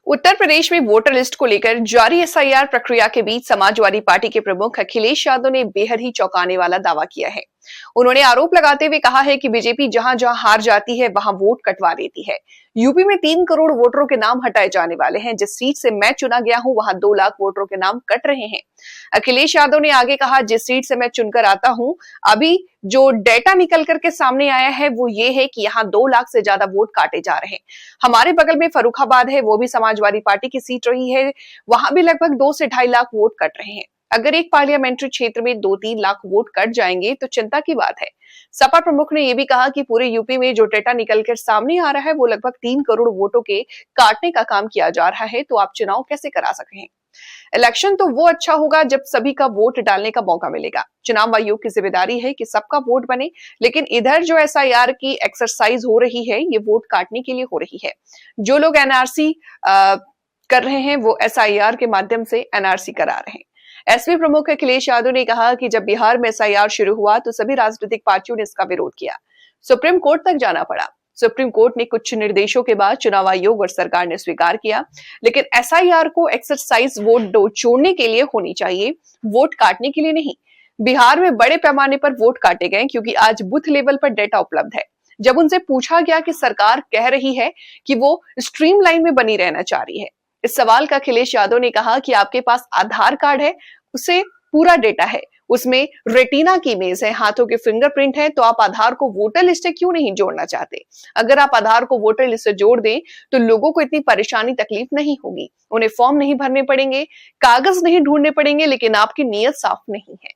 उत्तर प्रदेश में voter list को लेकर जारी एसआईआर प्रक्रिया के बीच समाजवादी पार्टी के प्रमुख अखिलेश यादव ने बेहद ही चौंकाने वाला दावा किया है। उन्होंने आरोप लगाते हुए कहा है कि बीजेपी जहां जहां हार जाती है वहां वोट कटवा देती है। यूपी में 3 करोड़ वोटरों के नाम हटाए जाने वाले हैं। जिस सीट से मैं चुना गया हूं वहां 2 लाख वोटरों के नाम कट रहे हैं। अखिलेश यादव ने आगे कहा, जिस सीट से मैं चुनकर आता हूं, अभी जो डेटा निकल करके सामने आया है वो ये है कि यहाँ 2 लाख से ज्यादा वोट काटे जा रहे हैं। हमारे बगल में फर्रुखाबाद है, वो भी समाजवादी पार्टी की सीट रही है, वहां भी लगभग 2 से 2.5 लाख वोट कट रहे हैं। अगर एक पार्लियामेंट्री क्षेत्र में 2-3 लाख वोट कट जाएंगे तो चिंता की बात है। सपा प्रमुख ने यह भी कहा कि पूरे यूपी में जो डेटा निकलकर सामने आ रहा है वो लगभग 3 करोड़ वोटों के काटने का काम किया जा रहा है, तो आप चुनाव कैसे करा सकते हैं। इलेक्शन तो वो अच्छा होगा जब सभी का वोट डालने का मौका मिलेगा। चुनाव आयोग की जिम्मेदारी है कि सबका वोट बने, लेकिन इधर जो एसआईआर की एक्सरसाइज हो रही है ये वोट काटने के लिए हो रही है। जो लोग एनआरसी कर रहे हैं वो एसआईआर के माध्यम से एनआरसी करा रहे हैं। एसपी प्रमुख अखिलेश यादव ने कहा कि जब बिहार में एसआईआर शुरू हुआ तो सभी राजनीतिक पार्टियों ने इसका विरोध किया। सुप्रीम कोर्ट तक जाना पड़ा। सुप्रीम कोर्ट ने कुछ निर्देशों के बाद चुनाव आयोग और सरकार ने स्वीकार किया, लेकिन एसआईआर को एक्सरसाइज वोट जोड़ने के लिए होनी चाहिए, वोट काटने के लिए नहीं। बिहार में बड़े पैमाने पर वोट काटे गए क्योंकि आज बूथ लेवल पर डेटा उपलब्ध है। जब उनसे पूछा गया कि सरकार कह रही है कि वो स्ट्रीमलाइन में बनी रहना चाह रही है, इस सवाल का अखिलेश यादव ने कहा कि आपके पास आधार कार्ड है, उसे पूरा डेटा है, उसमें रेटिना की इमेज है, हाथों के फिंगरप्रिंट है, तो आप आधार को वोटर लिस्ट से क्यों नहीं जोड़ना चाहते। अगर आप आधार को वोटर लिस्ट से जोड़ दें तो लोगों को इतनी परेशानी तकलीफ नहीं होगी, उन्हें फॉर्म नहीं भरने पड़ेंगे, कागज नहीं ढूंढने पड़ेंगे, लेकिन आपकी नीयत साफ नहीं है।